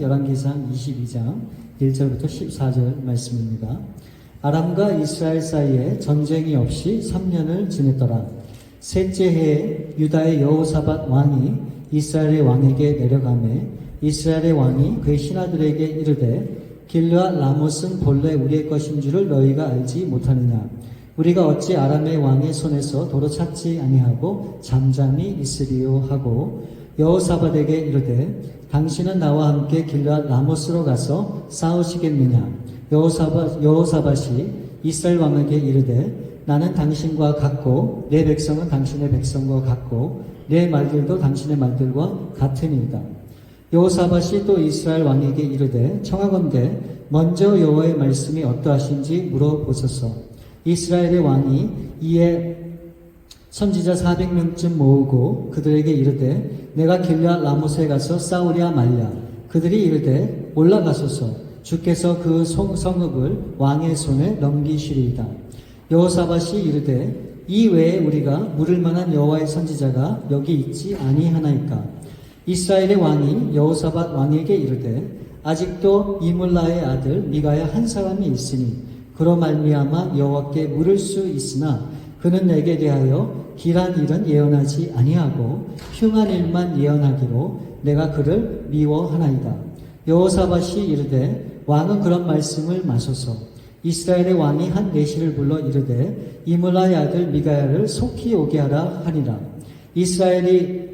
열왕기상 22장 1절부터 14절 말씀입니다. 아람과 이스라엘 사이에 전쟁이 없이 3년을 지냈더라. 셋째 해에 유다의 여호사밧 왕이 이스라엘의 왕에게 내려가매 이스라엘의 왕이 그의 신하들에게 이르되 길르앗 라못은 본래 우리의 것인 줄을 너희가 알지 못하느냐. 우리가 어찌 아람의 왕의 손에서 도로 찾지 아니하고 잠잠히 있으리요 하고 여호사밧에게 이르되 당신은 나와 함께 길르앗 라못으로 가서 싸우시겠느냐. 여호사밧이 이스라엘 왕에게 이르되 나는 당신과 같고 내 백성은 당신의 백성과 같고 내 말들도 당신의 말들과 같으니이다. 여호사밧이 또 이스라엘 왕에게 이르되 청하건대 먼저 여호와의 말씀이 어떠하신지 물어보소서. 이스라엘의 왕이 이에 선지자 400명쯤 모으고 그들에게 이르되 내가 길르앗 라못에 가서 싸우랴 말랴. 그들이 이르되 올라가소서. 주께서 그 성읍을 왕의 손에 넘기시리이다. 여호사밧이 이르되 이 외에 우리가 물을 만한 여호와의 선지자가 여기 있지 아니하나이까. 이스라엘의 왕이 여호사밧 왕에게 이르되 아직도 이물라의 아들 미가야 한 사람이 있으니 그로 말미암아 여호와께 물을 수 있으나 그는 내게 대하여 길한 일은 예언하지 아니하고 흉한 일만 예언하기로 내가 그를 미워하나이다. 여호사밧이 이르되 왕은 그런 말씀을 마소서. 이스라엘의 왕이 한 내시를 불러 이르되 이물라의 아들 미가야를 속히 오게 하라 하니라. 이스라엘이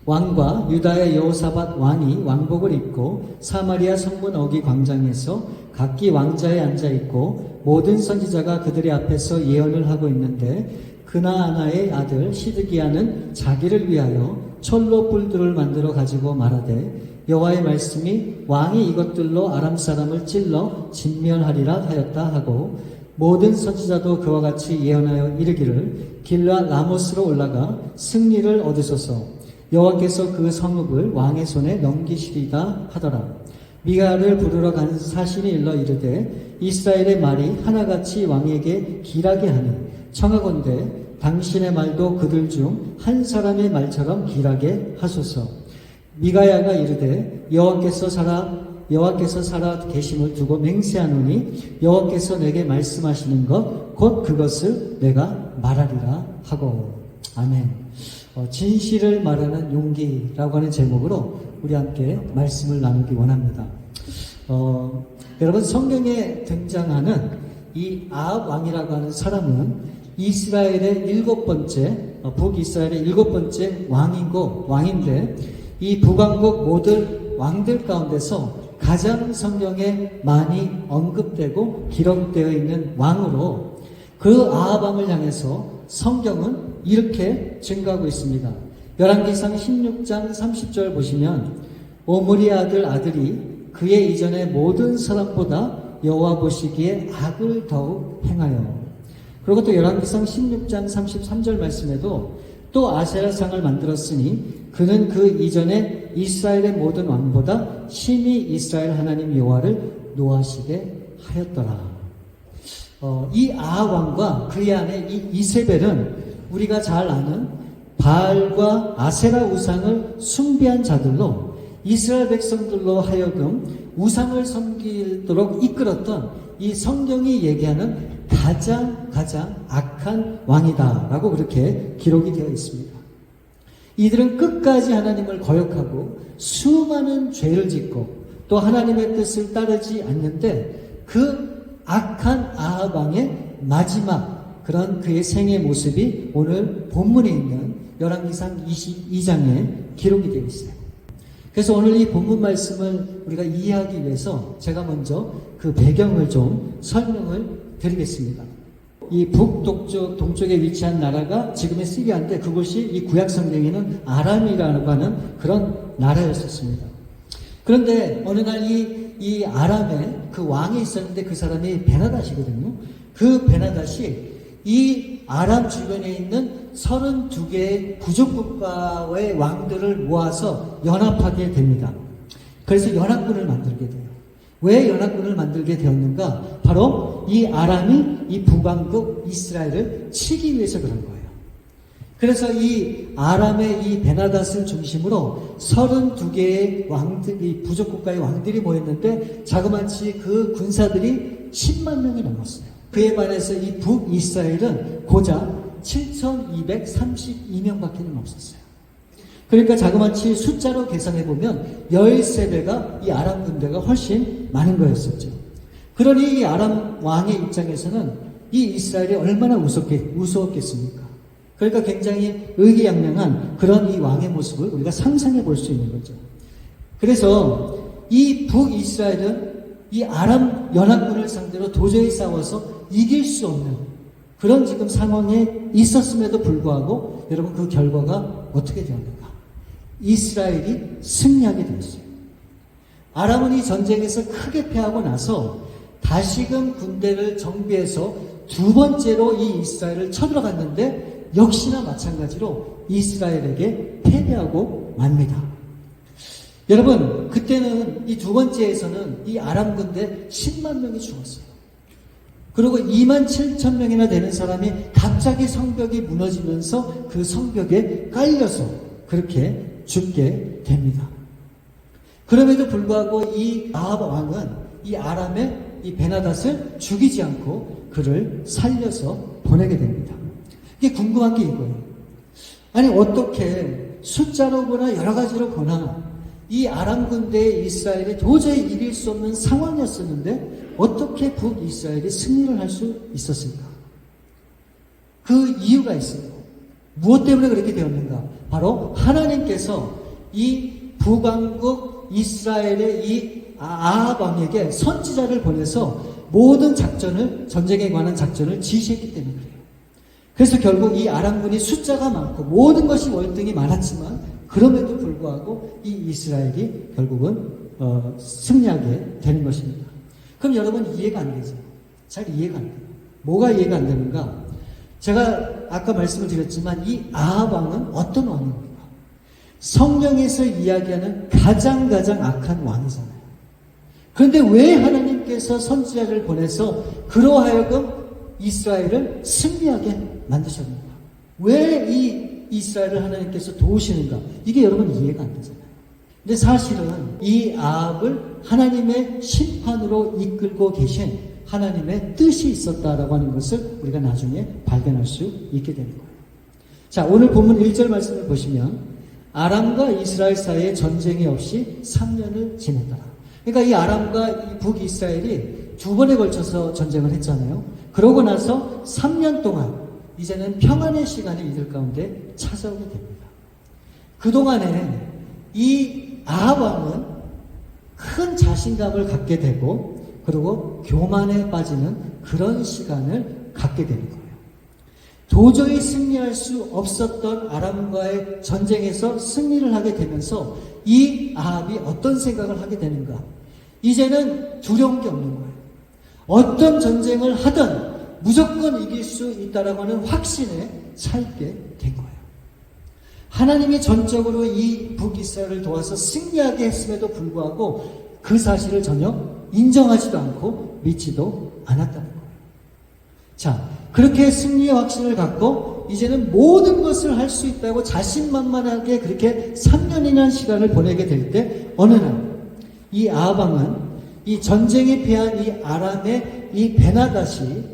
왕과 유다의 여호사밧 왕이 왕복을 입고 사마리아 성문 어기 광장에서 각기 왕자에 앉아 있고 모든 선지자가 그들의 앞에서 예언을 하고 있는데 그나아나의 아들 시드기야는 자기를 위하여 철로 뿔들을 만들어 가지고 말하되 여호와의 말씀이 왕이 이것들로 아람 사람을 찔러 진멸하리라 하였다 하고 모든 선지자도 그와 같이 예언하여 이르기를 길르앗 라못으로 올라가 승리를 얻으소서. 여호와께서 그 성읍을 왕의 손에 넘기시리다 하더라. 미가야를 부르러 간 사신이 일러 이르되 이스라엘의 말이 하나같이 왕에게 길하게 하니 청하건대 당신의 말도 그들 중 한 사람의 말처럼 길하게 하소서. 미가야가 이르되 여호와께서 살아 계심을 두고 맹세하노니 여호와께서 내게 말씀하시는 것 곧 그것을 내가 말하리라 하고. 아멘. 진실을 말하는 용기라고 하는 제목으로 우리 함께 말씀을 나누기 원합니다. 여러분, 성경에 등장하는 이 아합 왕이라고 하는 사람은 이스라엘의 북이스라엘의 7번째 왕인데 이 북왕국 모든 왕들 가운데서 가장 성경에 많이 언급되고 기록되어 있는 왕으로 그 아합 왕을 향해서 성경은 이렇게 증거하고 있습니다. 열왕기상 16장 30절 보시면 오므리의 아들이 그의 이전의 모든 사람보다 여호와 보시기에 악을 더욱 행하여. 그리고 또 열왕기상 16장 33절 말씀에도 또 아세라상을 만들었으니 그는 그 이전에 이스라엘의 모든 왕보다 심히 이스라엘 하나님 여호와를 노하시게 하였더라. 이 아합 왕과 그의 아내 이세벨은 우리가 잘 아는 바알과 아세라 우상을 숭배한 자들로 이스라엘 백성들로 하여금 우상을 섬기도록 이끌었던 이 성경이 얘기하는 가장 악한 왕이다라고 그렇게 기록이 되어 있습니다. 이들은 끝까지 하나님을 거역하고 수많은 죄를 짓고 또 하나님의 뜻을 따르지 않는데 그 악한 아합 왕의 마지막 그런 그의 생의 모습이 오늘 본문에 있는 열왕기상 22장에 기록이 되어 있어요. 그래서 오늘 이 본문 말씀을 우리가 이해하기 위해서 제가 먼저 그 배경을 좀 설명을 드리겠습니다. 이 북동쪽에 위치한 나라가 지금의 시리아인데 그곳이 이 구약 성경에는 아람이라고 하는 그런 나라였었습니다. 그런데 어느 날 이 아람에 그 왕이 있었는데 그 사람이 베나닷이거든요. 그 베나닷이 이 아람 주변에 있는 32개의 부족국가의 왕들을 모아서 연합하게 됩니다. 그래서 연합군을 만들게 돼요. 왜 연합군을 만들게 되었는가? 바로 이 아람이 이 북왕국 이스라엘을 치기 위해서 그런 거예요. 그래서 이 아람의 이 베나닷을 중심으로 32개의 왕들이, 부족국가의 왕들이 모였는데 자그마치 그 군사들이 10만 명이 넘었어요. 그에 반해서 이 북이스라엘은 고작 7,232명밖에 없었어요. 그러니까 자그마치 숫자로 계산해보면 13배가 이 아람 군대가 훨씬 많은 거였었죠. 그러니 이 아람 왕의 입장에서는 이 이스라엘이 얼마나 무서웠겠습니까? 그러니까 굉장히 의기양양한 그런 이 왕의 모습을 우리가 상상해 볼 수 있는 거죠. 그래서 이 북이스라엘은 이 아람 연합군을 상대로 도저히 싸워서 이길 수 없는 그런 지금 상황에 있었음에도 불구하고 여러분 그 결과가 어떻게 되었는가? 이스라엘이 승리하게 되었어요. 아람은 이 전쟁에서 크게 패하고 나서 다시금 군대를 정비해서 두 번째로 이 이스라엘을 쳐들어갔는데 역시나 마찬가지로 이스라엘에게 패배하고 맙니다. 여러분, 그때는 이 두 번째에서는 이 아람 군대 10만 명이 죽었어요. 그리고 2만 7천 명이나 되는 사람이 갑자기 성벽이 무너지면서 그 성벽에 깔려서 그렇게 죽게 됩니다. 그럼에도 불구하고 이 아합 왕은 이 아람의 이 베나닷을 죽이지 않고 그를 살려서 보내게 됩니다. 이게 궁금한 게 이거예요. 아니 어떻게 숫자로 보나 여러 가지로 보나 이 아람 군대의 이스라엘이 도저히 이길 수 없는 상황이었었는데 어떻게 북이스라엘이 승리를 할 수 있었을까? 그 이유가 있어요. 무엇 때문에 그렇게 되었는가? 바로 하나님께서 이 북왕국 이스라엘의 이 아합 왕에게 선지자를 보내서 모든 작전을, 전쟁에 관한 작전을 지시했기 때문에 그래요. 그래서 결국 이 아람군이 숫자가 많고 모든 것이 월등히 많았지만 그럼에도 불구하고 이 이스라엘이 결국은 승리하게 되는 것입니다. 그럼 여러분 이해가 안 되죠? 잘 이해가 안 돼요. 뭐가 이해가 안 되는가? 제가 아까 말씀을 드렸지만 이 아합 왕은 어떤 왕입니까? 성경에서 이야기하는 가장 악한 왕이잖아요. 그런데 왜 하나님께서 선지자를 보내서 그로 하여금 이스라엘을 승리하게 만드셨는가? 왜 이 이스라엘을 하나님께서 도우시는가? 이게 여러분 이해가 안 되잖아요. 근데 사실은 이 아합을 하나님의 심판으로 이끌고 계신 하나님의 뜻이 있었다라고 하는 것을 우리가 나중에 발견할 수 있게 되는 거예요. 자, 오늘 본문 1절 말씀을 보시면 아람과 이스라엘 사이에 전쟁이 없이 3년을 지냈더라. 그러니까 이 아람과 이 북이스라엘이 두 번에 걸쳐서 전쟁을 했잖아요. 그러고 나서 3년 동안 이제는 평안의 시간이 이들 가운데 찾아오게 됩니다. 그동안에 이 아합 왕은 큰 자신감을 갖게 되고 그리고 교만에 빠지는 그런 시간을 갖게 되는 거예요. 도저히 승리할 수 없었던 아람과의 전쟁에서 승리를 하게 되면서 이 아합이 어떤 생각을 하게 되는가? 이제는 두려운 게 없는 거예요. 어떤 전쟁을 하든 무조건 이길 수 있다라고 하는 확신에 차있게 된 거예요. 하나님이 전적으로 이 북이스라엘을 도와서 승리하게 했음에도 불구하고 그 사실을 전혀 인정하지도 않고 믿지도 않았다는 거예요. 자, 그렇게 승리의 확신을 갖고 이제는 모든 것을 할 수 있다고 자신만만하게 그렇게 3년이라는 시간을 보내게 될 때 어느 날 이 아합 왕은 이 전쟁에 패한 이 아람의 이 베나닷이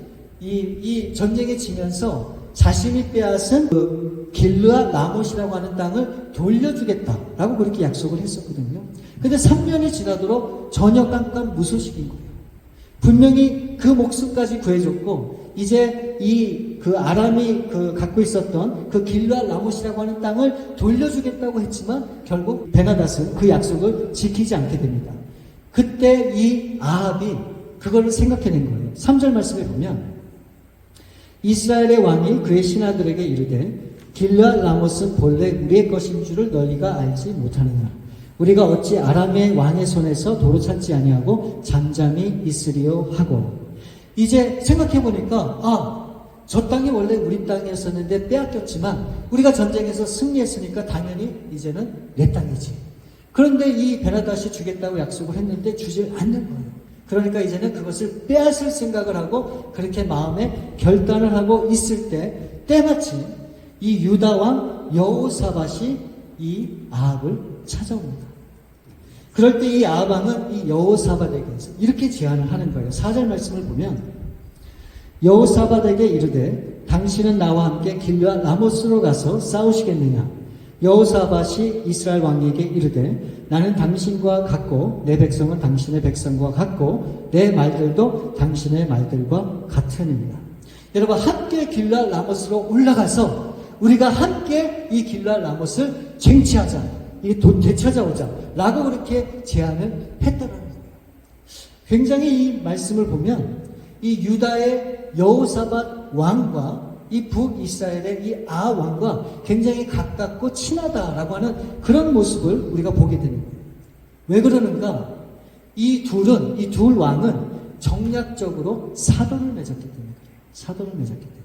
이 전쟁에 지면서 자신이 빼앗은 그 길르앗 라못이라고 하는 땅을 돌려주겠다라고 그렇게 약속을 했었거든요. 근데 3년이 지나도록 전혀 깜깜무소식인 거예요. 분명히 그 목숨까지 구해줬고 이제 그 아람이 갖고 있었던 그 길르앗 라못이라고 하는 땅을 돌려주겠다고 했지만 결국 베나닷은 그 약속을 지키지 않게 됩니다. 그때 이 아합이 그걸 생각해낸 거예요. 3절 말씀에 보면 이스라엘의 왕이 그의 신하들에게 이르되 길르앗 라못은 본래 우리의 것인 줄을 너희가 알지 못하느냐? 우리가 어찌 아람의 왕의 손에서 도로 찾지 아니하고 잠잠히 있으리요 하고 이제 생각해보니까 저 땅이 원래 우리 땅이었었는데 빼앗겼지만 우리가 전쟁에서 승리했으니까 당연히 이제는 내 땅이지. 그런데 이 베나닷이 주겠다고 약속을 했는데 주질 않는 거예요. 그러니까 이제는 그것을 빼앗을 생각을 하고 그렇게 마음에 결단을 하고 있을 때 때마침 이 유다 왕 여호사밧이 이 아합을 찾아옵니다. 그럴 때 이 아합 왕은 이 여호사밧에게서 이렇게 제안을 하는 거예요. 4절 말씀을 보면 여호사밧에게 이르되 당신은 나와 함께 길르앗 라모스로 가서 싸우시겠느냐. 여호사밧이 이스라엘 왕에게 이르되 나는 당신과 같고 내 백성은 당신의 백성과 같고 내 말들도 당신의 말들과 같으니라. 여러분, 함께 길르앗 라모스로 올라가서 우리가 함께 이 길르앗 라못을 쟁취하자, 이게 되찾아오자 라고 그렇게 제안을 했다는 거예요. 굉장히 이 말씀을 보면 이 유다의 여호사밧 왕과 이 북이스라엘의 이 아합 왕과 굉장히 가깝고 친하다라고 하는 그런 모습을 우리가 보게 되는 거예요. 왜 그러는가? 이 둘 왕은 정략적으로 사돈을 맺었기 때문에 그래요. 사돈을 맺었기 때문에.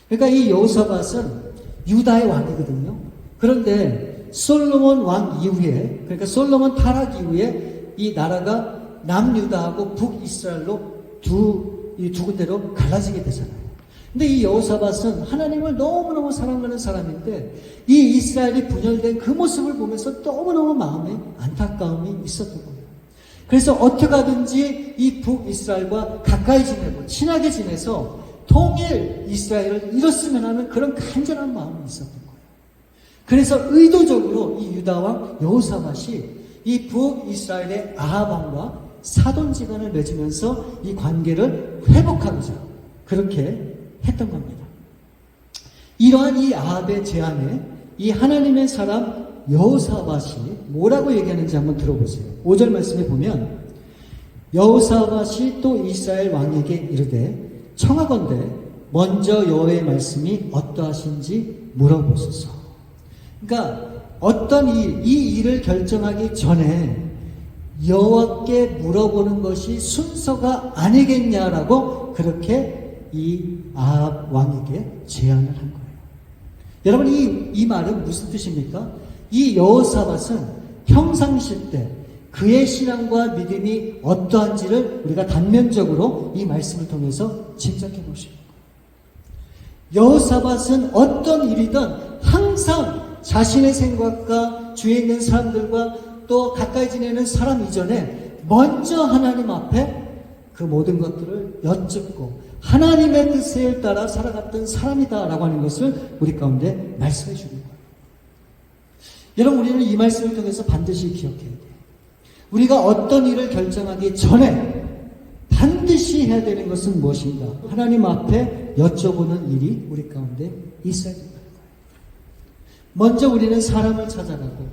그러니까 이 여호사밧은 유다의 왕이거든요. 그런데 솔로몬 왕 이후에, 그러니까 솔로몬 타락 이후에 이 나라가 남유다하고 북이스라엘로 두 군데로 갈라지게 되잖아요. 근데 이 여호사밧은 하나님을 너무너무 사랑하는 사람인데 이 이스라엘이 분열된 그 모습을 보면서 너무너무 마음에 안타까움이 있었던 거예요. 그래서 어떻게 하든지 이 북이스라엘과 가까이 지내고 친하게 지내서 통일 이스라엘을 이뤘으면 하는 그런 간절한 마음이 있었던 거예요. 그래서 의도적으로 이 유다왕 여호사밧이 이 북이스라엘의 아합 왕과 사돈지간을 맺으면서 이 관계를 회복하고자 그렇게 했던 겁니다. 이러한 이 아합의 제안에 이 하나님의 사람 여호사밧이 뭐라고 얘기하는지 한번 들어보세요. 5절 말씀에 보면 여호사밧이 또 이스라엘 왕에게 이르되 청하건대 먼저 여호와의 말씀이 어떠하신지 물어보소서. 그러니까 어떤 이 일을 결정하기 전에 여호와께 물어보는 것이 순서가 아니겠냐라고 그렇게 이 아합 왕에게 제안을 한 거예요. 여러분, 이 말은 무슨 뜻입니까? 이 여호사밧은 평상시 때 그의 신앙과 믿음이 어떠한지를 우리가 단면적으로 이 말씀을 통해서 짐작해 보시는 거예요. 여호사밧은 어떤 일이든 항상 자신의 생각과 주위에 있는 사람들과 또 가까이 지내는 사람 이전에 먼저 하나님 앞에 그 모든 것들을 여쭙고 하나님의 뜻에 따라 살아갔던 사람이다라고 하는 것을 우리 가운데 말씀해 주는 거예요. 여러분, 우리는 이 말씀을 통해서 반드시 기억해야 돼요. 우리가 어떤 일을 결정하기 전에 반드시 해야 되는 것은 무엇인가? 하나님 앞에 여쭤보는 일이 우리 가운데 있어야 된다는 거예요. 먼저 우리는 사람을 찾아가고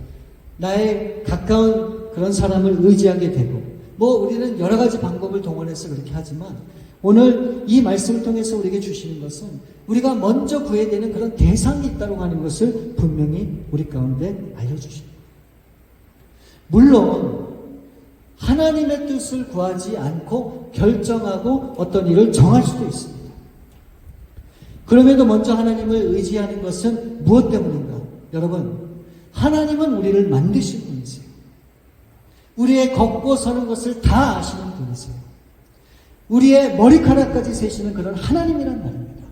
나의 가까운 그런 사람을 의지하게 되고 우리는 여러 가지 방법을 동원해서 그렇게 하지만 오늘 이 말씀을 통해서 우리에게 주시는 것은 우리가 먼저 구해야 되는 그런 대상이 있다고 하는 것을 분명히 우리 가운데 알려주십니다. 물론 하나님의 뜻을 구하지 않고 결정하고 어떤 일을 정할 수도 있습니다. 그럼에도 먼저 하나님을 의지하는 것은 무엇 때문인가? 여러분, 하나님은 우리를 만드신 분이세요. 우리의 걷고 서는 것을 다 아시는 분이세요. 우리의 머리카락까지 세시는 그런 하나님이란 말입니다.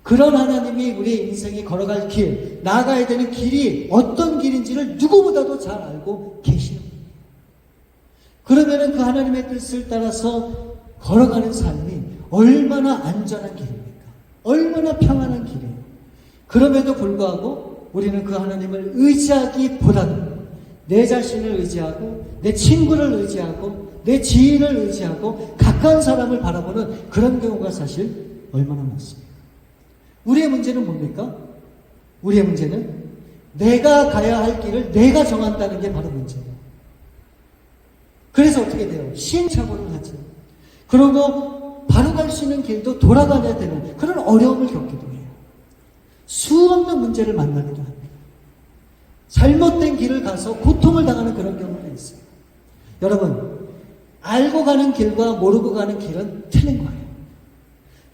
그런 하나님이 우리의 인생이 걸어갈 길, 나아가야 되는 길이 어떤 길인지를 누구보다도 잘 알고 계시는 분이에요. 그러면 그 하나님의 뜻을 따라서 걸어가는 삶이 얼마나 안전한 길입니까? 얼마나 평안한 길이에요. 그럼에도 불구하고 우리는 그 하나님을 의지하기보다는 내 자신을 의지하고 내 친구를 의지하고 내 지인을 의지하고 가까운 사람을 바라보는 그런 경우가 사실 얼마나 많습니까? 우리의 문제는 뭡니까? 우리의 문제는 내가 가야 할 길을 내가 정한다는 게 바로 문제예요. 그래서 어떻게 돼요? 시행착오를 하죠. 그리고 바로 갈 수 있는 길도 돌아가야 되는 그런 어려움을 겪기도 해요. 수없는 문제를 만나기도 합니다. 잘못된 길을 가서 고통을 당하는 그런 경우가 있어요. 여러분, 알고 가는 길과 모르고 가는 길은 틀린 거예요.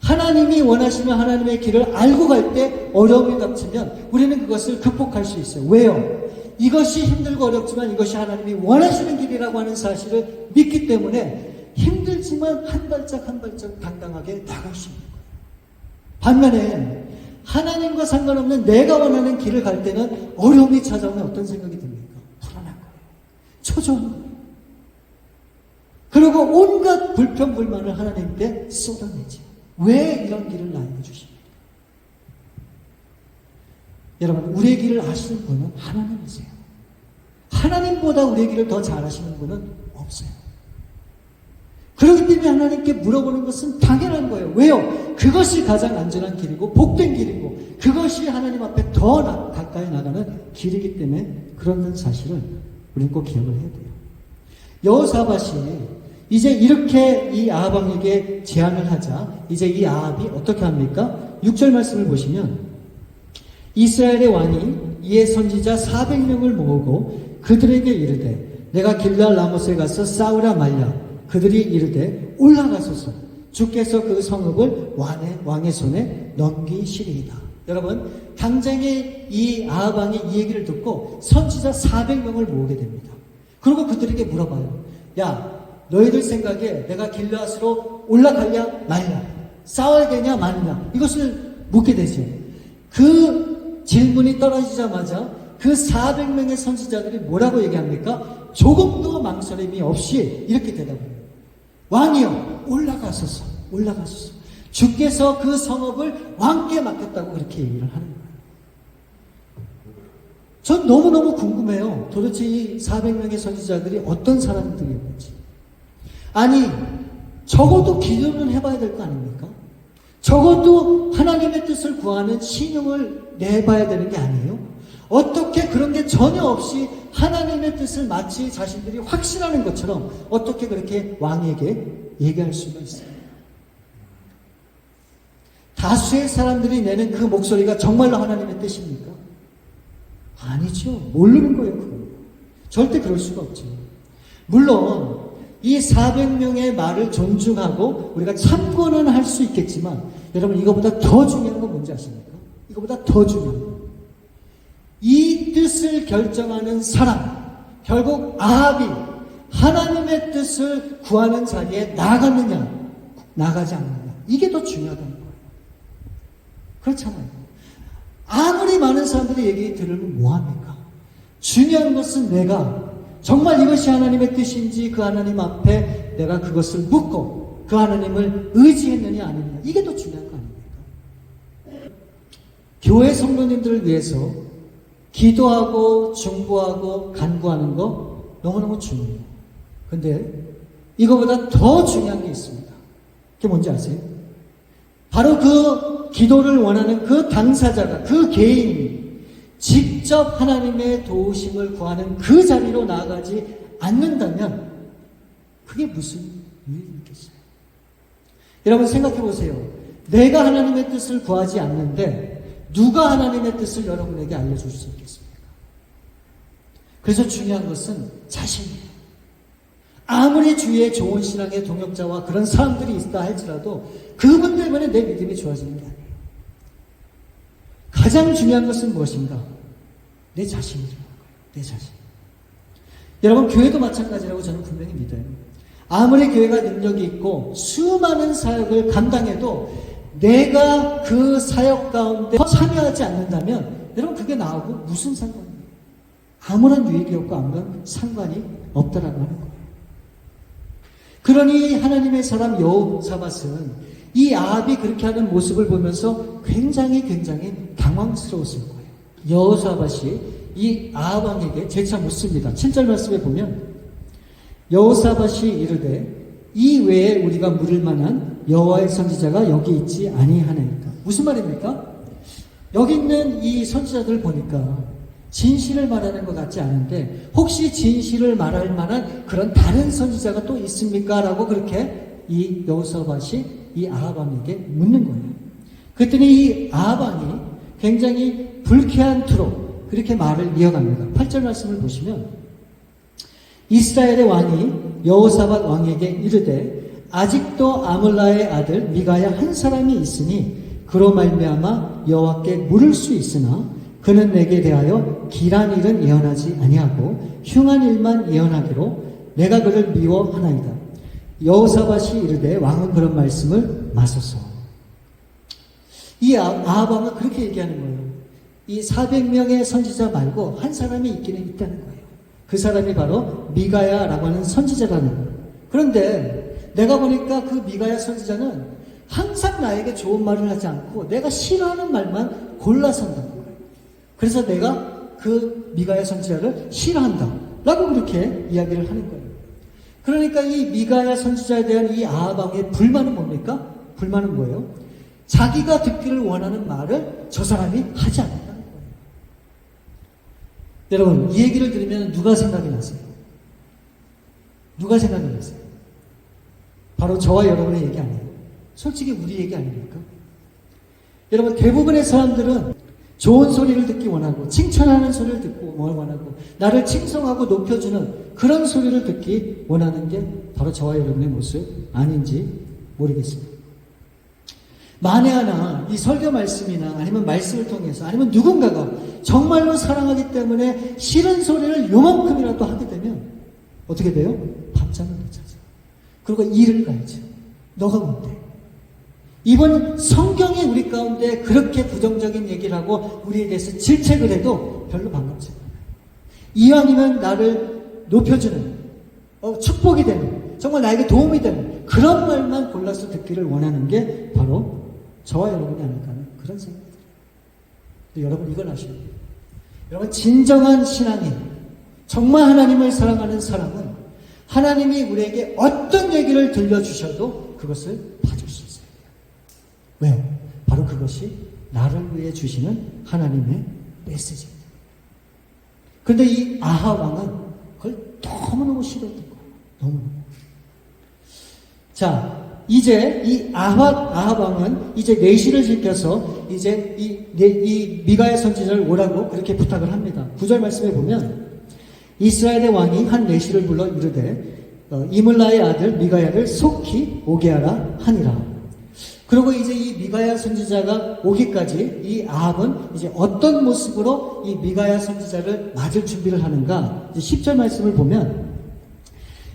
하나님이 원하시는 하나님의 길을 알고 갈 때 어려움이 닥치면 우리는 그것을 극복할 수 있어요. 왜요? 이것이 힘들고 어렵지만 이것이 하나님이 원하시는 길이라고 하는 사실을 믿기 때문에 힘들지만 한 발짝 한 발짝 당당하게 나갈 수 있는 거예요. 반면에 하나님과 상관없는 내가 원하는 길을 갈 때는 어려움이 찾아오면 어떤 생각이 듭니까? 불안한 거예요. 초조한 거예요. 그리고 온갖 불평불만을 하나님께 쏟아내죠. 왜 이런 길을 나에게 주십니까? 여러분, 우리의 길을 아시는 분은 하나님이세요. 하나님보다 우리의 길을 더 잘 아시는 분은 없어요. 그렇기 때문에 하나님께 물어보는 것은 당연한 거예요. 왜요? 그것이 가장 안전한 길이고 복된 길이고 그것이 하나님 앞에 더 가까이 나가는 길이기 때문에 그런 사실을 우리는 꼭 기억을 해야 돼요. 여호사밧이 이제 이렇게 이 아합 왕에게 제안을 하자 이제 이 아합이 어떻게 합니까? 6절 말씀을 보시면 이스라엘의 왕이 이에 선지자 400명을 모으고 그들에게 이르되 내가 길랄 라못에 가서 싸우라 말랴. 그들이 이르되 올라가소서 주께서 그 성읍을 왕의 손에 넘기시리이다. 여러분, 당장에 이 아합 왕이 이 얘기를 듣고 선지자 400명을 모으게 됩니다. 그리고 그들에게 물어봐요. 야, 너희들 생각에 내가 길르앗으로 올라가냐 말냐, 싸워야 되냐 마느냐, 이것을 묻게 되죠. 그 질문이 떨어지자마자 그 400명의 선지자들이 뭐라고 얘기합니까? 조금도 망설임이 없이 이렇게 대답해요. 왕이여, 올라가소서, 올라가소서. 주께서 그 성읍을 왕께 맡겼다고 그렇게 얘기를 하는 거예요. 전 너무너무 궁금해요. 도대체 이 400명의 선지자들이 어떤 사람들이었는지. 아니, 적어도 기도는 해봐야 될 거 아닙니까? 적어도 하나님의 뜻을 구하는 신용을 내봐야 되는 게 아니에요? 어떻게 그런 게 전혀 없이 하나님의 뜻을 마치 자신들이 확신하는 것처럼 어떻게 그렇게 왕에게 얘기할 수가 있어요? 다수의 사람들이 내는 그 목소리가 정말로 하나님의 뜻입니까? 아니죠. 모르는 거예요, 그건. 절대 그럴 수가 없죠. 물론 이 400명의 말을 존중하고 우리가 참고는 할 수 있겠지만 여러분, 이거보다 더 중요한 건 뭔지 아십니까? 이거보다 더 중요한 건 이 뜻을 결정하는 사람, 결국 아합이 하나님의 뜻을 구하는 자리에 나갔느냐 나가지 않느냐, 이게 더 중요하다는 거예요. 그렇잖아요. 아무리 많은 사람들이 얘기 들으면 뭐합니까? 중요한 것은 내가 정말 이것이 하나님의 뜻인지 그 하나님 앞에 내가 그것을 묻고 그 하나님을 의지했느냐 아니냐, 이게 더 중요한 거 아닙니까? 교회 성도님들을 위해서 기도하고 중보하고 간구하는 거 너무너무 중요해요. 근데 이거보다 더 중요한 게 있습니다. 그게 뭔지 아세요? 바로 그 기도를 원하는 그 당사자가, 그 개인이 직접 하나님의 도우심을 구하는 그 자리로 나아가지 않는다면 그게 무슨 의미가 있겠어요? 여러분 생각해 보세요. 내가 하나님의 뜻을 구하지 않는데 누가 하나님의 뜻을 여러분에게 알려줄 수 있겠습니까? 그래서 중요한 것은 자신이에요. 아무리 주위에 좋은 신앙의 동역자와 그런 사람들이 있다 할지라도 그분 때문에 내 믿음이 좋아지는 게 아니에요. 가장 중요한 것은 무엇인가? 내 자신이라는 거예요. 내 자신. 여러분, 교회도 마찬가지라고 저는 분명히 믿어요. 아무리 교회가 능력이 있고 수많은 사역을 감당해도 내가 그 사역 가운데 참여하지 않는다면 여러분, 그게 나하고 무슨 상관이에요? 아무런 유익이 없고 아무런 상관이 없다라고 하는 거예요. 그러니 하나님의 사람 여호사밧은 이 아합이 그렇게 하는 모습을 보면서 굉장히 당황스러웠을 거예요. 여호사밧이 이 아합 왕에게 재차 묻습니다. 7절 말씀에 보면 여호사밧이 이르되 이 외에 우리가 물을 만한 여호와의 선지자가 여기 있지 아니하나이까. 무슨 말입니까? 여기 있는 이 선지자들 보니까 진실을 말하는 것 같지 않은데 혹시 진실을 말할 만한 그런 다른 선지자가 또 있습니까? 라고 그렇게 이 여호사밧이 이 아합 왕에게 묻는 거예요. 그랬더니 이 아합 왕이 굉장히 불쾌한 투로 그렇게 말을 이어갑니다. 8절 말씀을 보시면 이스라엘의 왕이 여호사밧 왕에게 이르되 아직도 아물라의 아들 미가야 한 사람이 있으니 그로 말미암아 여호와께 물을 수 있으나 그는 내게 대하여 길한 일은 예언하지 아니하고 흉한 일만 예언하기로 내가 그를 미워하나이다. 여호사밧이 이르되 왕은 그런 말씀을 마소서. 이 아합왕은 그렇게 얘기하는 거예요. 이 400명의 선지자 말고 한 사람이 있기는 있다는 거예요. 그 사람이 바로 미가야라고 하는 선지자라는 거예요. 그런데 내가 보니까 그 미가야 선지자는 항상 나에게 좋은 말을 하지 않고 내가 싫어하는 말만 골라서 한다는 거예요. 그래서 내가 그 미가야 선지자를 싫어한다 라고 그렇게 이야기를 하는 거예요. 그러니까 이 미가야 선지자에 대한 이 아합왕의 불만은 뭡니까? 불만은 뭐예요? 자기가 듣기를 원하는 말을 저 사람이 하지 않는다는 거예요. 여러분, 이 얘기를 들으면 누가 생각이 나세요? 누가 생각이 나세요? 바로 저와 여러분의 얘기 아니에요. 솔직히 우리 얘기 아닙니까? 여러분, 대부분의 사람들은 좋은 소리를 듣기 원하고 칭찬하는 소리를 듣고 원하고 나를 칭송하고 높여주는 그런 소리를 듣기 원하는 게 바로 저와 여러분의 모습 아닌지 모르겠습니다. 만에 하나 이 설교 말씀이나 아니면 말씀을 통해서 아니면 누군가가 정말로 사랑하기 때문에 싫은 소리를 요만큼이라도 하게 되면 어떻게 돼요? 밥잠을 못 자죠. 그리고 일을 가야죠. 너가 뭔데? 이번 성경이 우리 가운데 그렇게 부정적인 얘기를 하고 우리에 대해서 질책을 해도 별로 반갑지 않아요. 이왕이면 나를 높여주는 축복이 되는 정말 나에게 도움이 되는 그런 말만 골라서 듣기를 원하는 게 바로 저와 여러분이 아닐까 하는 그런 생각이 들어요. 여러분 이걸 아셔야 돼요. 여러분 진정한 신앙인 정말 하나님을 사랑하는 사람은 하나님이 우리에게 어떤 얘기를 들려주셔도 그것을 봐줄 수 있어요. 왜요? 바로 그것이 나를 위해 주시는 하나님의 메시지입니다. 그런데 이 아합 왕은 그걸 너무너무 싫어했던 거예요. 너무너무. 자, 이제 이 아합 왕은 이제 내시를 지켜서 이제 이 미가야 선지자를 오라고 그렇게 부탁을 합니다. 9절 말씀에 보면 이스라엘의 왕이 한 내시를 불러 이르되 이물라의 아들 미가야를 속히 오게 하라 하니라. 그리고 이제 이 미가야 선지자가 오기까지 이 아합은 이제 어떤 모습으로 이 미가야 선지자를 맞을 준비를 하는가? 이제 10절 말씀을 보면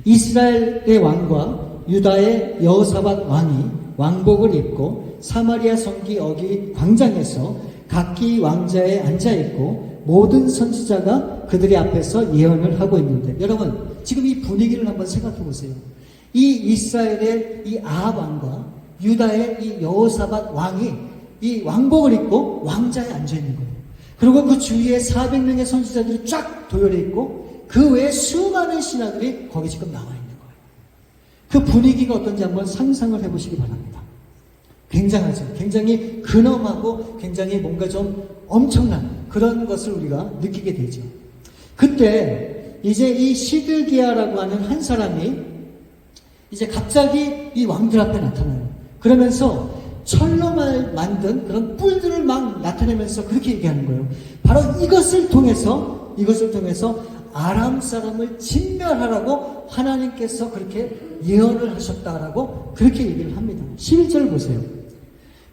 이스라엘의 왕과 유다의 여호사밧 왕이 왕복을 입고 사마리아 성기 어기 광장에서 각기 왕자에 앉아 있고 모든 선지자가 그들의 앞에서 예언을 하고 있는데 여러분 지금 이 분위기를 한번 생각해 보세요. 이 이스라엘의 이 아합 왕과 유다의 이 여호사밧 왕이 이 왕복을 입고 왕자에 앉아 있는 거예요. 그리고 그 주위에 400명의 선지자들이 쫙 도열해 있고 그 외에 수많은 신하들이 거기 지금 나와 있는 거예요. 그 분위기가 어떤지 한번 상상을 해보시기 바랍니다. 굉장하죠. 굉장히 근엄하고 굉장히 뭔가 좀 엄청난 그런 것을 우리가 느끼게 되죠. 그때 이제 이 시드기야라고 하는 한 사람이 이제 갑자기 이 왕들 앞에 나타나요. 그러면서 철로 만든 그런 뿔들을 막 나타내면서 그렇게 얘기하는 거예요. 바로 이것을 통해서 아람 사람을 진멸하라고 하나님께서 그렇게 예언을 하셨다라고 그렇게 얘기를 합니다. 11절 보세요.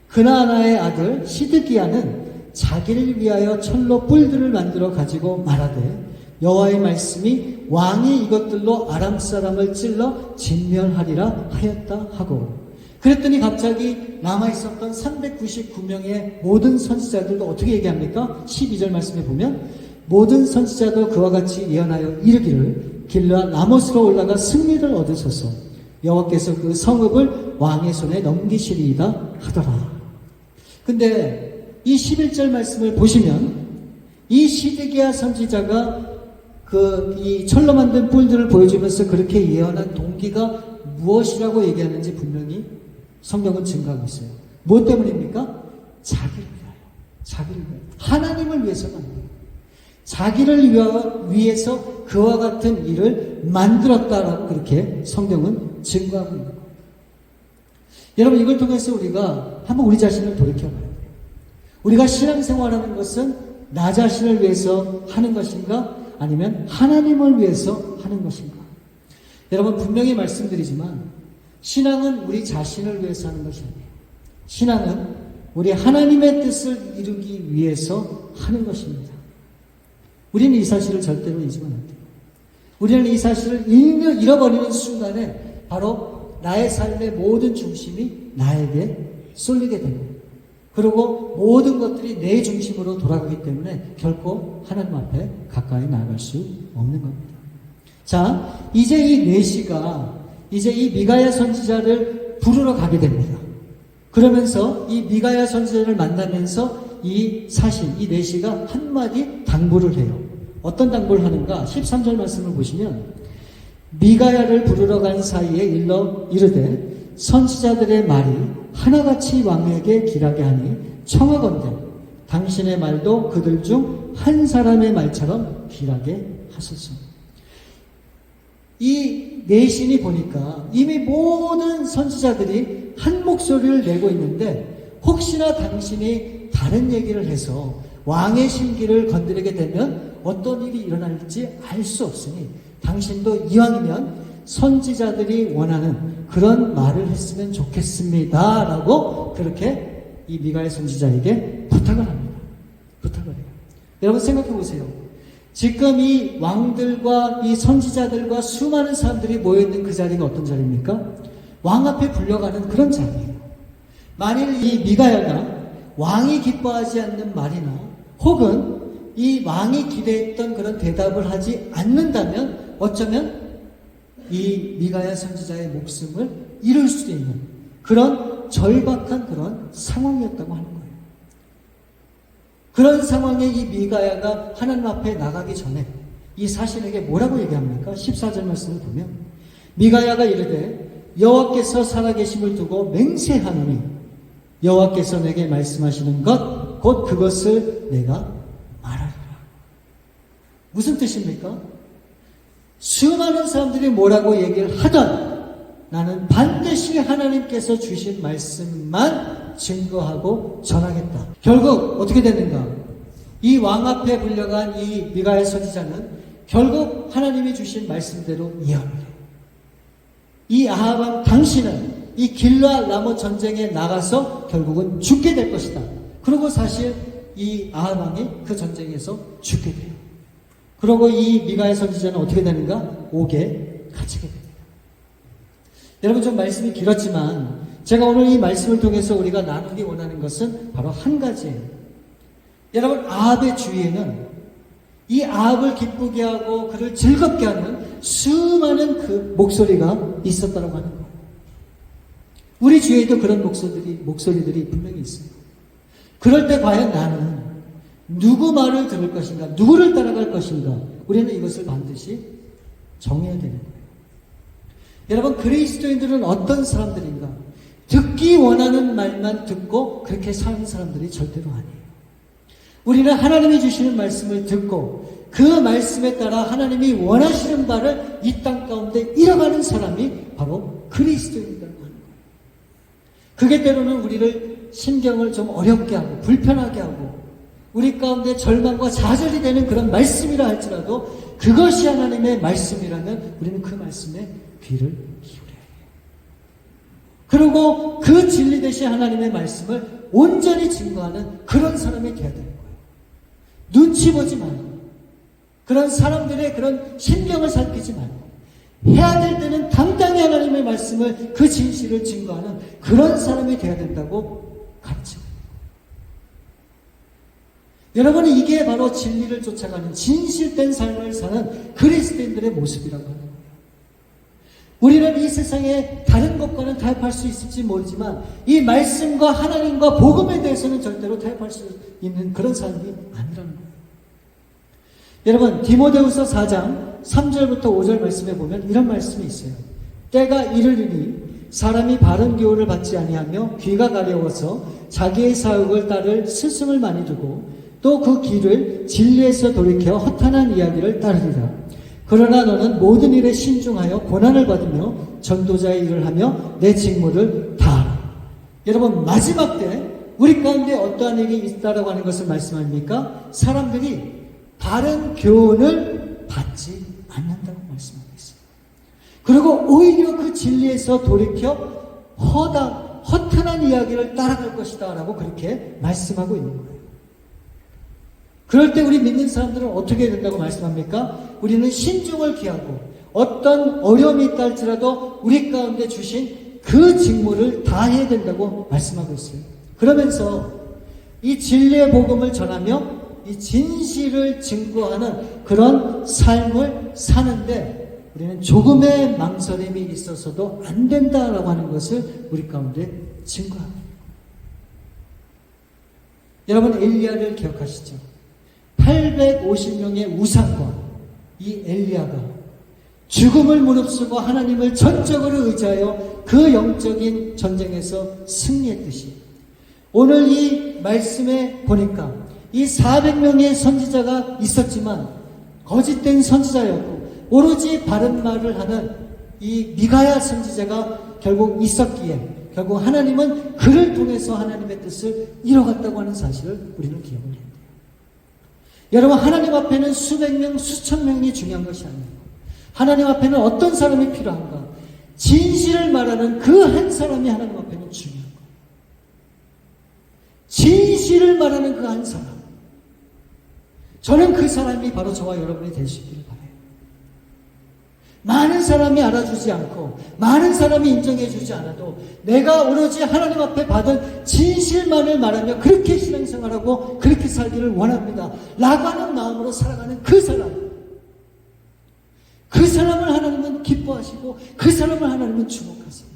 그나아나의 아들 시드기야는 자기를 위하여 철로 뿔들을 만들어 가지고 말하되 여호와의 말씀이 왕이 이것들로 아람 사람을 찔러 진멸하리라 하였다 하고 그랬더니 갑자기 남아있었던 399명의 모든 선지자들도 어떻게 얘기합니까? 12절 말씀에 보면 모든 선지자도 그와 같이 예언하여 이르기를 길르앗 라못으로 올라가 승리를 얻으소서 여호와께서 그 성읍을 왕의 손에 넘기시리이다 하더라. 근데 이 11절 말씀을 보시면 이 시드기야 선지자가 이 철로 만든 뿔들을 보여주면서 그렇게 예언한 동기가 무엇이라고 얘기하는지 분명히 성경은 증거하고 있어요. 무엇 때문입니까? 자기를 위하여. 자기를 위하여. 하나님을 위해서가 아니에요. 자기를 위해서 그와 같은 일을 만들었다라고 그렇게 성경은 증거하고 있는 거예요. 여러분 이걸 통해서 우리가 한번 우리 자신을 돌이켜봐야 돼요. 우리가 신앙생활하는 것은 나 자신을 위해서 하는 것인가? 아니면 하나님을 위해서 하는 것인가? 여러분 분명히 말씀드리지만 신앙은 우리 자신을 위해서 하는 것이 아니에요. 신앙은 우리 하나님의 뜻을 이루기 위해서 하는 것입니다. 우리는 이 사실을 절대로 잊으면 안 돼요. 우리는 이 사실을 잃어버리는 순간에 바로 나의 삶의 모든 중심이 나에게 쏠리게 됩니다. 그리고 모든 것들이 내 중심으로 돌아가기 때문에 결코 하나님 앞에 가까이 나아갈 수 없는 겁니다. 자, 이제 이 내시가 이제 이 미가야 선지자를 부르러 가게 됩니다. 그러면서 이 미가야 선지자를 만나면서 이 사신, 이 내시가 한마디 당부를 해요. 어떤 당부를 하는가? 13절 말씀을 보시면 미가야를 부르러 간 사이에 일러 이르되 선지자들의 말이 하나같이 왕에게 길하게 하니 청하건대 당신의 말도 그들 중 한 사람의 말처럼 길하게 하소서. 이 내신이 보니까 이미 모든 선지자들이 한 목소리를 내고 있는데 혹시나 당신이 다른 얘기를 해서 왕의 심기를 건드리게 되면 어떤 일이 일어날지 알 수 없으니 당신도 이왕이면 선지자들이 원하는 그런 말을 했으면 좋겠습니다. 라고 그렇게 이 미가야 선지자에게 부탁을 합니다. 부탁을 해요. 여러분 생각해 보세요. 지금 이 왕들과 이 선지자들과 수많은 사람들이 모여있는 그 자리가 어떤 자리입니까? 왕 앞에 불려가는 그런 자리예요. 만일 이 미가야가 왕이 기뻐하지 않는 말이나 혹은 이 왕이 기대했던 그런 대답을 하지 않는다면 어쩌면 이 미가야 선지자의 목숨을 잃을 수도 있는 그런 절박한 그런 상황이었다고 하는 거예요. 그런 상황에 이 미가야가 하나님 앞에 나가기 전에 이 사신에게 뭐라고 얘기합니까? 14절 말씀을 보면 미가야가 이르되 여호와께서 살아계심을 두고 맹세하노니 여호와께서 내게 말씀하시는 것 곧 그것을 내가 말하리라. 무슨 뜻입니까? 수많은 사람들이 뭐라고 얘기를 하던 나는 반드시 하나님께서 주신 말씀만 증거하고 전하겠다. 결국 어떻게 되는가? 이 왕 앞에 불려간 이 미가야 선지자는 결국 하나님이 주신 말씀대로 예언을 해요. 이 아합 왕 당신은 이 길르앗 라못 전쟁에 나가서 결국은 죽게 될 것이다. 그리고 사실 이 아합 왕이 그 전쟁에서 죽게 돼요. 그리고 이 미가야 선지자는 어떻게 되는가? 옥에 갇히게 됩니다. 여러분 좀 말씀이 길었지만 제가 오늘 이 말씀을 통해서 우리가 나누기 원하는 것은 바로 한 가지예요. 여러분 아합의 주위에는 이 아합을 기쁘게 하고 그를 즐겁게 하는 수많은 그 목소리가 있었다고 하는 거예요. 우리 주위에도 그런 목소리들이 분명히 있어요. 그럴 때 과연 나는 누구 말을 들을 것인가? 누구를 따라갈 것인가? 우리는 이것을 반드시 정해야 되는 거예요. 여러분 그리스도인들은 어떤 사람들인가? 듣기 원하는 말만 듣고 그렇게 사는 사람들이 절대로 아니에요. 우리는 하나님이 주시는 말씀을 듣고 그 말씀에 따라 하나님이 원하시는 바를 이 땅 가운데 이뤄가는 사람이 바로 그리스도인이라고 하는 거예요. 그게 때로는 우리를 신경을 좀 어렵게 하고 불편하게 하고 우리 가운데 절망과 좌절이 되는 그런 말씀이라 할지라도 그것이 하나님의 말씀이라면 우리는 그 말씀에 귀를 기울여야 해요. 그리고 그 진리 대신 하나님의 말씀을 온전히 증거하는 그런 사람이 되어야 되는 거예요. 눈치 보지 말고 그런 사람들의 그런 신경을 살피지 말고 해야 될 때는 당당히 하나님의 말씀을 그 진실을 증거하는 그런 사람이 되어야 된다고 가르칩니다. 여러분이 이게 바로 진리를 쫓아가는 진실된 삶을 사는 그리스도인들의 모습이라고 하는 거예요. 우리는 이 세상에 다른 것과는 타협할 수 있을지 모르지만 이 말씀과 하나님과 복음에 대해서는 절대로 타협할 수 있는 그런 사람이 아니라는 거예요. 여러분 디모데후서 4장 3절부터 5절 말씀에 보면 이런 말씀이 있어요. 때가 이르리니 사람이 바른 교훈을 받지 아니하며 귀가 가려워서 자기의 사욕을 따를 스승을 많이 두고 또 그 길을 진리에서 돌이켜 허탄한 이야기를 따르리라. 그러나 너는 모든 일에 신중하여 고난을 받으며 전도자의 일을 하며 내 직무를 다하라. 여러분 마지막 때 우리 가운데 어떠한 일이 있다라고 하는 것을 말씀합니까? 사람들이 바른 교훈을 받지 않는다고 말씀하고 있어요. 그리고 오히려 그 진리에서 돌이켜 허탄한 이야기를 따라갈 것이다 라고 그렇게 말씀하고 있는 거예요. 그럴 때 우리 믿는 사람들은 어떻게 해야 된다고 말씀합니까? 우리는 신중을 기하고 어떤 어려움이 있다 할지라도 우리 가운데 주신 그 직무를 다 해야 된다고 말씀하고 있어요. 그러면서 이 진리의 복음을 전하며 이 진실을 증거하는 그런 삶을 사는데 우리는 조금의 망설임이 있어서도 안 된다라고 하는 것을 우리 가운데 증거합니다. 여러분, 엘리야를 기억하시죠? 850명의 우상과 이 엘리야가 죽음을 무릅쓰고 하나님을 전적으로 의지하여 그 영적인 전쟁에서 승리했듯이 오늘 이 말씀에 보니까 이 400명의 선지자가 있었지만 거짓된 선지자였고 오로지 바른 말을 하는 이 미가야 선지자가 결국 있었기에 결국 하나님은 그를 통해서 하나님의 뜻을 이뤄갔다고 하는 사실을 우리는 기억을 해야 돼요. 여러분, 하나님 앞에는 수백 명, 수천 명이 중요한 것이 아니에요. 하나님 앞에는 어떤 사람이 필요한가? 진실을 말하는 그 한 사람이 하나님 앞에는 중요한 거예요. 진실을 말하는 그 한 사람. 저는 그 사람이 바로 저와 여러분이 될 수 있기를 바라요. 많은 사람이 알아주지 않고 많은 사람이 인정해주지 않아도 내가 오로지 하나님 앞에 받은 진실만을 말하며 그렇게 신앙생활하고 그렇게 살기를 원합니다 라고 하는 마음으로 살아가는 그 사람, 그 사람을 하나님은 기뻐하시고 그 사람을 하나님은 주목하세요.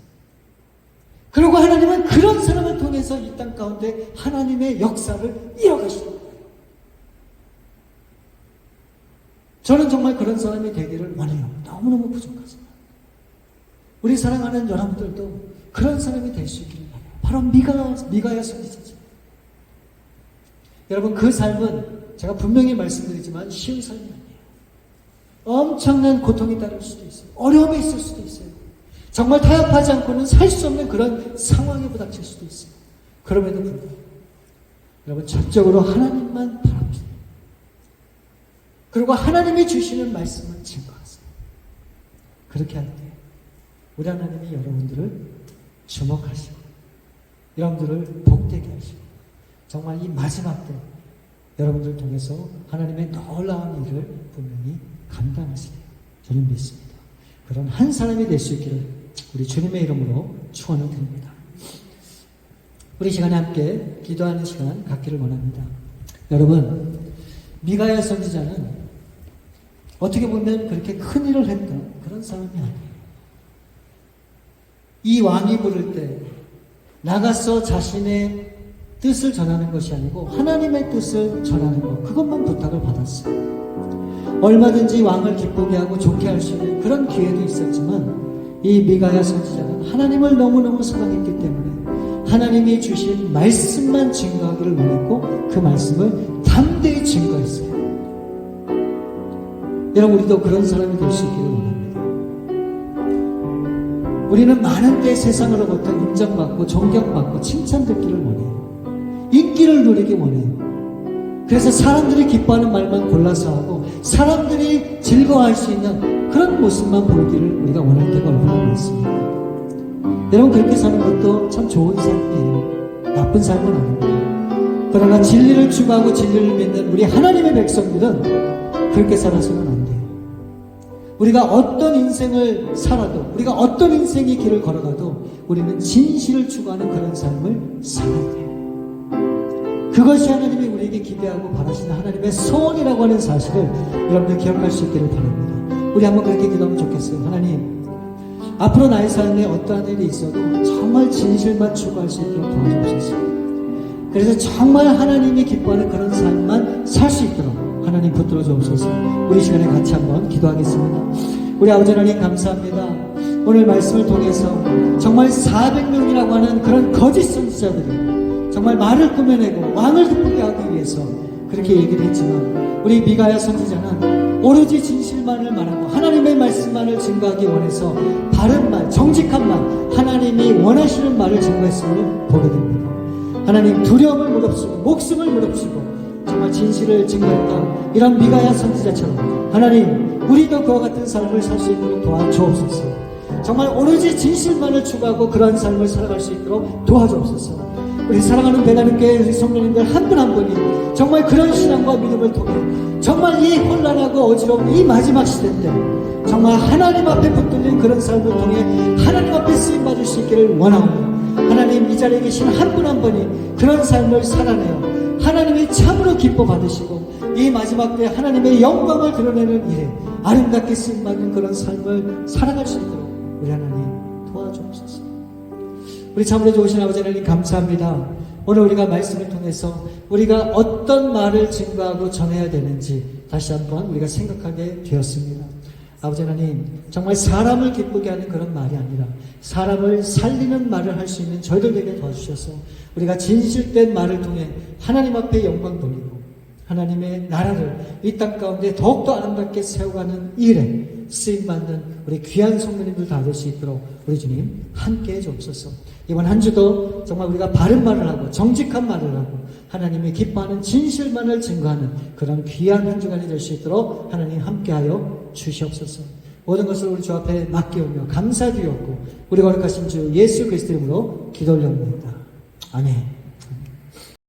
그리고 하나님은 그런 사람을 통해서 이 땅 가운데 하나님의 역사를 이어가십니다. 저는 정말 그런 사람이 되기를 원해요. 너무너무 부족하지만 우리 사랑하는 여러분들도 그런 사람이 될 수 있기를 바라요. 바로 미가야 선지자죠. 여러분, 그 삶은 제가 분명히 말씀드리지만 쉬운 삶이 아니에요. 엄청난 고통이 따를 수도 있어요. 어려움이 있을 수도 있어요. 정말 타협하지 않고는 살 수 없는 그런 상황에 부닥칠 수도 있어요. 그럼에도 불구하고 여러분, 전적으로 하나님만 바라봅시다. 그리고 하나님이 주시는 말씀을 증거하세요. 그렇게 할 때 우리 하나님이 여러분들을 주목하시고 여러분들을 복되게 하시고 정말 이 마지막 때 여러분들을 통해서 하나님의 놀라운 일을 분명히 감당하시리라 저는 믿습니다. 그런 한 사람이 될 수 있기를 우리 주님의 이름으로 축원을 드립니다. 우리 시간에 함께 기도하는 시간 갖기를 원합니다. 여러분, 미가야 선지자는 어떻게 보면 그렇게 큰 일을 했던 그런 사람이 아니에요. 이 왕이 부를 때 나가서 자신의 뜻을 전하는 것이 아니고 하나님의 뜻을 전하는 것, 그것만 부탁을 받았어요. 얼마든지 왕을 기쁘게 하고 좋게 할 수 있는 그런 기회도 있었지만 이 미가야 선지자는 하나님을 너무너무 사랑했기 때문에 하나님이 주신 말씀만 증거하기를 원했고 그 말씀을 담대히 증거했어요. 여러분, 우리도 그런 사람이 될 수 있기를 원합니다. 우리는 많은 때 세상으로부터 인정받고 존경받고 칭찬듣기를 원해요. 인기를 누리기 원해요. 그래서 사람들이 기뻐하는 말만 골라서 하고 사람들이 즐거워할 수 있는 그런 모습만 보이기를 우리가 원할 때가 얼마나 많습니다. 여러분, 그렇게 사는 것도 참 좋은 삶이에요. 나쁜 삶은 아닙니다. 그러나 진리를 추구하고 진리를 믿는 우리 하나님의 백성들은 그렇게 살아서는 안 돼요. 우리가 어떤 인생을 살아도 우리가 어떤 인생의 길을 걸어가도 우리는 진실을 추구하는 그런 삶을 살아야 돼요. 그것이 하나님이 우리에게 기대하고 바라시는 하나님의 소원이라고 하는 사실을 여러분들 기억할 수 있기를 바랍니다. 우리 한번 그렇게 기도하면 좋겠어요. 하나님, 앞으로 나의 삶에 어떠한 일이 있어도 정말 진실만 추구할 수 있도록 도와주옵소서. 그래서 정말 하나님이 기뻐하는 그런 삶만 살 수 있도록 하나님 붙들어 주옵소서. 우리 시간에 같이 한번 기도하겠습니다. 우리 아버지 하나님, 감사합니다. 오늘 말씀을 통해서 정말 400명이라고 하는 그런 거짓 선지자들이 정말 말을 꾸며내고 왕을 기쁘게 하기 위해서 그렇게 얘기를 했지만 우리 미가야 선지자는 오로지 진실만을 말하고 하나님의 말씀만을 증거하기 원해서 바른 말, 정직한 말, 하나님이 원하시는 말을 증거했음을 보게 됩니다. 하나님, 두려움을 무릅쓰고 목숨을 무릅쓰고 정말 진실을 증거했던 이런 미가야 선지자처럼 하나님, 우리도 그와 같은 삶을 살 수 있도록 도와주옵소서. 정말 오로지 진실만을 추구하고 그러한 삶을 살아갈 수 있도록 도와주옵소서. 우리 사랑하는 배나른교회 우리 성도님들 한 분 한 분이 정말 그런 신앙과 믿음을 통해 정말 이 혼란하고 어지러운 이 마지막 시대 때 정말 하나님 앞에 붙들린 그런 삶을 통해 하나님 앞에 쓰임받을 수 있기를 원하오니 하나님, 이 자리에 계신 한 분 한 분이 그런 삶을 살아내어 하나님이 참으로 기뻐 받으시고 이 마지막 때 하나님의 영광을 드러내는 일에 아름답게 쓰임받는 그런 삶을 살아갈 수 있도록 우리 하나님 도와주옵소서. 우리 참으로 좋으신 아버지 하나님 감사합니다. 오늘 우리가 말씀을 통해서 우리가 어떤 말을 증거하고 전해야 되는지 다시 한번 우리가 생각하게 되었습니다. 아버지 하나님, 정말 사람을 기쁘게 하는 그런 말이 아니라 사람을 살리는 말을 할 수 있는 저희들 되게 도와주셔서 우리가 진실된 말을 통해 하나님 앞에 영광 돌리고 하나님의 나라를 이 땅 가운데 더욱더 아름답게 세워가는 일에 쓰임받는 우리 귀한 성도님들 다 될 수 있도록 우리 주님 함께해 주옵소서. 이번 한 주도 정말 우리가 바른 말을 하고 정직한 말을 하고 하나님이 기뻐하는 진실만을 증거하는 그런 귀한 한 주간이 될 수 있도록 하나님 함께하여 주시옵소서. 모든 것을 우리 주 앞에 맡기오며 감사드리옵고 우리 거룩하신 주 예수 그리스도 이름으로 기도 올려옵니다. 아멘.